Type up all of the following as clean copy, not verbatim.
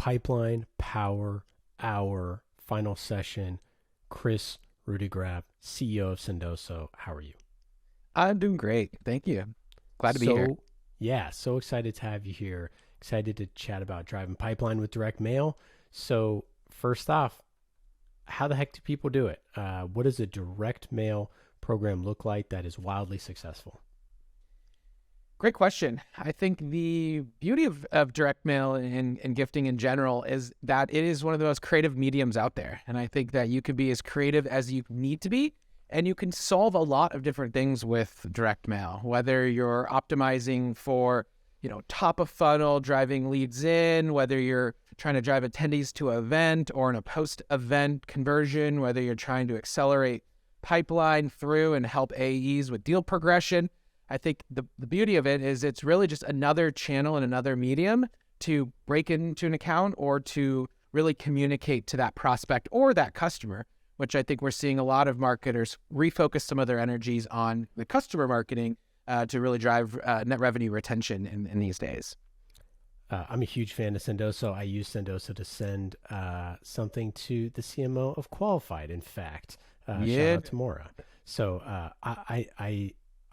Pipeline Power Hour final session. Kris Rudeegraap, CEO of Sendoso. How are you? I'm doing great. Thank you. Glad to be here. So excited to have you here. Excited to chat about driving pipeline with direct mail. So, first off, how the heck do people do it? What does a direct mail program look like that is wildly successful? Great question. I think the beauty of direct mail and gifting in general is that it is one of the most creative mediums out there. And I think that you can be as creative as you need to be, and you can solve a lot of different things with direct mail, whether you're optimizing for, top of funnel, driving leads in, whether you're trying to drive attendees to an event or in a post-event conversion, whether you're trying to accelerate pipeline through and help AEs with deal progression. I think the beauty of it is it's really just another channel and another medium to break into an account or to really communicate to that prospect or that customer, which I think we're seeing a lot of marketers refocus some of their energies on the customer marketing to really drive net revenue retention in these days. I'm a huge fan of Sendoso. I use Sendoso to send something to the CMO of Qualified. In fact, shout Yeah. out to Maura. So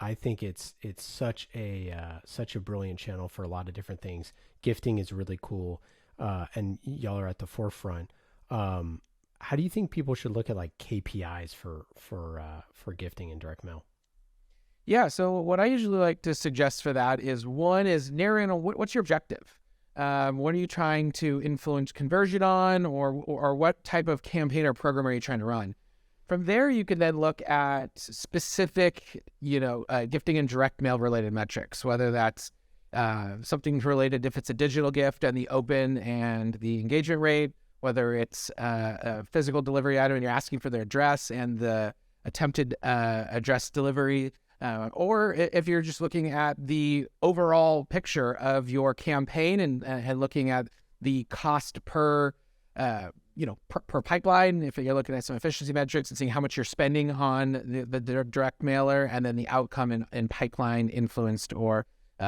I think it's such a brilliant channel for a lot of different things. Gifting is really cool, and y'all are at the forefront. How do you think people should look at like KPIs for gifting and direct mail? Yeah, so what I usually like to suggest for that is one is narrowing on what's your objective. What are you trying to influence conversion on, or what type of campaign or program are you trying to run? From there, you can then look at specific, gifting and direct mail related metrics, whether that's something related if it's a digital gift and the open and the engagement rate, whether it's a physical delivery item and you're asking for their address and the attempted address delivery, or if you're just looking at the overall picture of your campaign and looking at the cost per pipeline, if you're looking at some efficiency metrics and seeing how much you're spending on the direct mailer and then the outcome in pipeline influenced or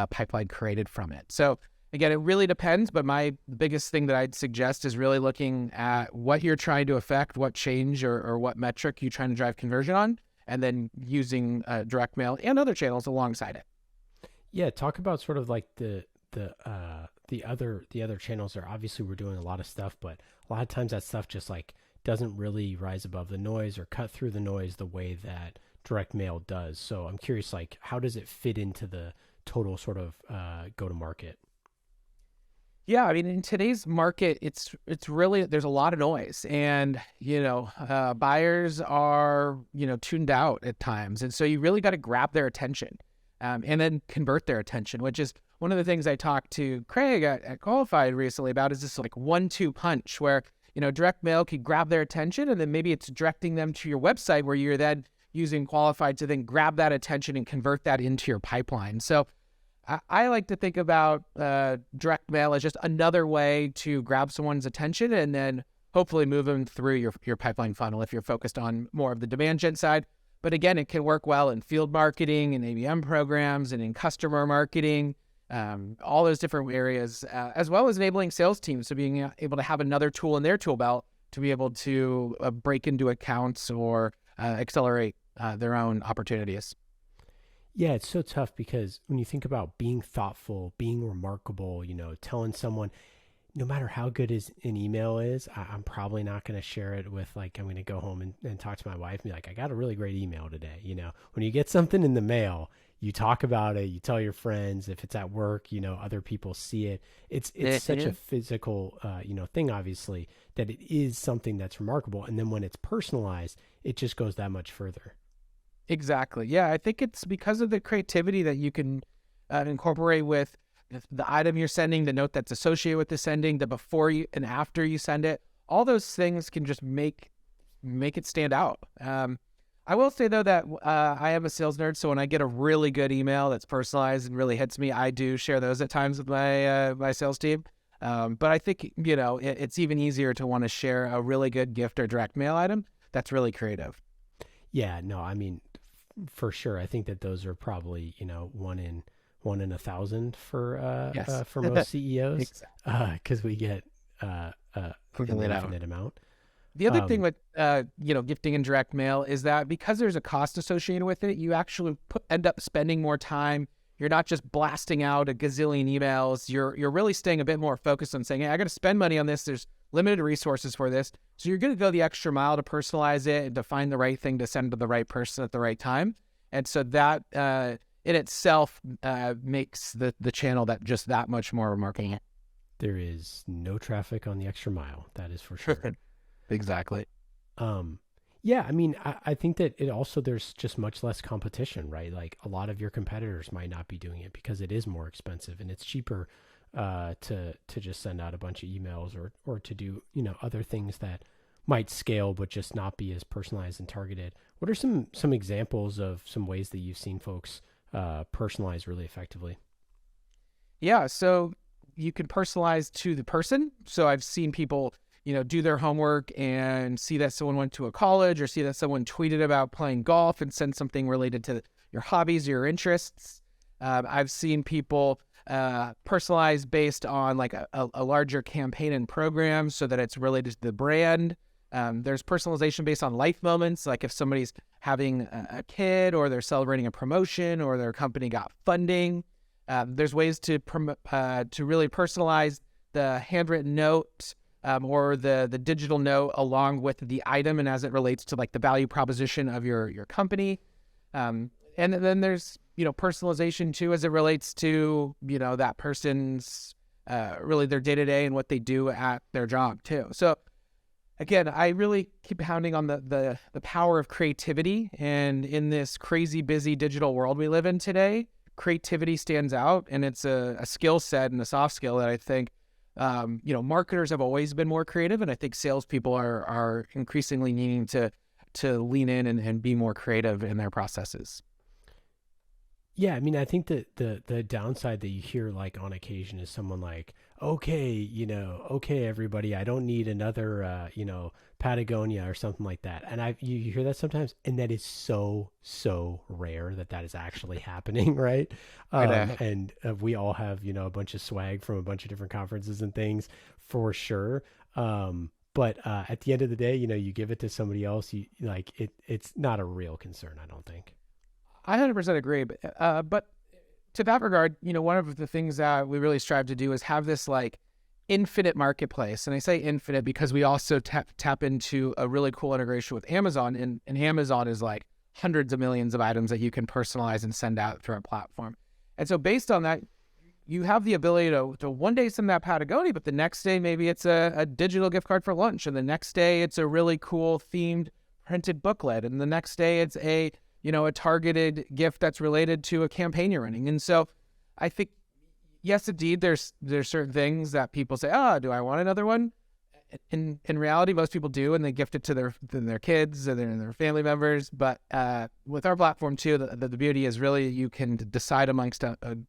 pipeline created from it. So again, it really depends, but my biggest thing that I'd suggest is really looking at what you're trying to affect, what change or what metric you're trying to drive conversion on, and then using direct mail and other channels alongside it. Yeah, talk about sort of like the other channels there. Obviously, we're doing a lot of stuff, but a lot of times that stuff just like doesn't really rise above the noise or cut through the noise the way that direct mail does. So I'm curious, like, how does it fit into the total sort of go to market? Yeah, I mean, in today's market, it's really there's a lot of noise, and buyers are tuned out at times, and so you really got to grab their attention, and then convert their attention, which is one of the things I talked to Craig at Qualified recently about. Is this like 1-2 punch where direct mail can grab their attention, and then maybe it's directing them to your website where you're then using Qualified to then grab that attention and convert that into your pipeline. So I like to think about direct mail as just another way to grab someone's attention and then hopefully move them through your pipeline funnel if you're focused on more of the demand gen side. But again, it can work well in field marketing and ABM programs and in customer marketing, all those different areas, as well as enabling sales teams. So being able to have another tool in their tool belt to be able to break into accounts or accelerate their own opportunities. Yeah, it's so tough because when you think about being thoughtful, being remarkable, telling someone, no matter how good an email is, I'm probably not going to share it with like, I'm going to go home and talk to my wife and be like, I got a really great email today. When you get something in the mail, you talk about it, you tell your friends. If it's at work, other people see it. It's such a physical, thing, obviously, that it is something that's remarkable. And then when it's personalized, it just goes that much further. Exactly. Yeah, I think it's because of the creativity that you can incorporate with the item you're sending, the note that's associated with the sending, the before you and after you send it. All those things can just make it stand out. I will say though that I am a sales nerd, so when I get a really good email that's personalized and really hits me, I do share those at times with my sales team. But I think it's even easier to want to share a really good gift or direct mail item that's really creative. Yeah, no, I mean, for sure. I think that those are probably, one in 1,000 Yes. for most CEOs, Exactly. because we get an Quickly it out. infinite amount. The other thing with gifting in direct mail is that because there's a cost associated with it, you actually end up spending more time. You're not just blasting out a gazillion emails. You're really staying a bit more focused on saying, hey, I got to spend money on this. There's limited resources for this. So you're going to go the extra mile to personalize it and to find the right thing to send to the right person at the right time. And so that in itself makes the channel that much more remarkable. There is no traffic on the extra mile. That is for sure. Exactly. Yeah, I mean, I think that it also, there's just much less competition, right? Like a lot of your competitors might not be doing it because it is more expensive, and it's cheaper to just send out a bunch of emails or to do, other things that might scale but just not be as personalized and targeted. What are some examples of some ways that you've seen folks personalize really effectively? Yeah, so you can personalize to the person. So I've seen people do their homework and see that someone went to a college, or see that someone tweeted about playing golf and send something related to your hobbies or your interests. I've seen people personalize based on like a larger campaign and program so that it's related to the brand. There's personalization based on life moments, like if somebody's having a kid, or they're celebrating a promotion, or their company got funding. There's ways to really personalize the handwritten note, or the digital note along with the item, and as it relates to like the value proposition of your company. And then there's, personalization too, as it relates to, that person's really their day-to-day and what they do at their job too. So again, I really keep pounding on the power of creativity. And in this crazy busy digital world we live in today, creativity stands out, and it's a skill set and a soft skill that I think marketers have always been more creative, and I think salespeople are increasingly needing to lean in and be more creative in their processes. Yeah, I mean, I think that the downside that you hear like on occasion is someone like, okay, okay, everybody, I don't need another, Patagonia or something like that. And you hear that sometimes, and that is so rare that is actually happening, right? And we all have, a bunch of swag from a bunch of different conferences and things for sure. But at the end of the day, you give it to somebody else, it's not a real concern, I don't think. I 100% agree. But to that regard, one of the things that we really strive to do is have this like infinite marketplace. And I say infinite because we also tap into a really cool integration with Amazon. And Amazon is like hundreds of millions of items that you can personalize and send out through our platform. And so based on that, you have the ability to one day send that Patagonia, but the next day maybe it's a digital gift card for lunch. And the next day it's a really cool themed printed booklet. And the next day it's a targeted gift that's related to a campaign you're running. And so I think, yes, indeed, there's certain things that people say, do I want another one? In reality, most people do, and they gift it to their kids and their family members. But with our platform too, the beauty is really you can decide amongst an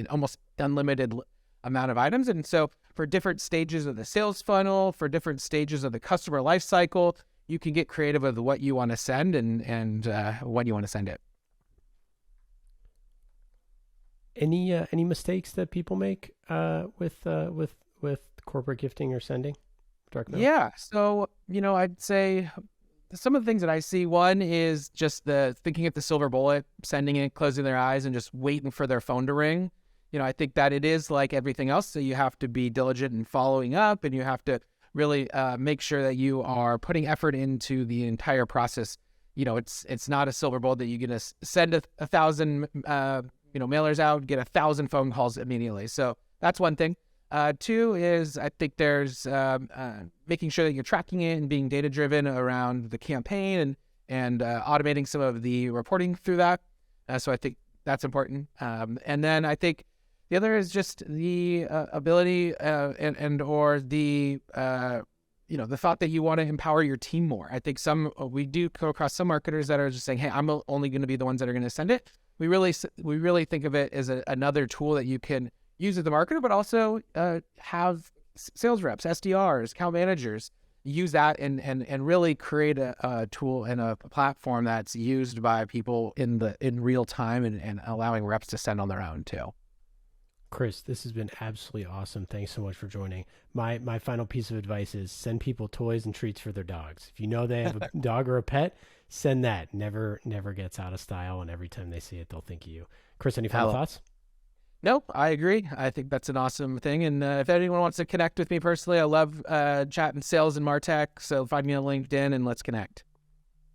almost unlimited amount of items. And so for different stages of the sales funnel, for different stages of the customer life cycle, you can get creative with what you want to send and when you want to send it. Any mistakes that people make with corporate gifting or sending direct mail? Yeah, so I'd say some of the things that I see. One is just the thinking of the silver bullet, sending it, closing their eyes, and just waiting for their phone to ring. I think that it is like everything else. So you have to be diligent in following up, and you have to really make sure that you are putting effort into the entire process. It's not a silver bullet that you're going to send a 1,000 mailers out, get 1,000 phone calls immediately. So that's one thing. Two is I think there's making sure that you're tracking it and being data driven around the campaign and automating some of the reporting through that. So I think that's important. And then I think the other is just the ability or the the thought that you want to empower your team more. I think we do come across some marketers that are just saying, hey, I'm only going to be the ones that are going to send it. We really think of it as another tool that you can use as the marketer, but also have sales reps, SDRs, account managers use that and really create a tool and a platform that's used by people in real time and allowing reps to send on their own too. Kris, this has been absolutely awesome. Thanks so much for joining. My final piece of advice is send people toys and treats for their dogs. If you know they have a dog or a pet, send that. Never gets out of style, and every time they see it, they'll think of you. Kris, any final thoughts? No, I agree. I think that's an awesome thing. And if anyone wants to connect with me personally, I love chatting sales and MarTech. So find me on LinkedIn and let's connect.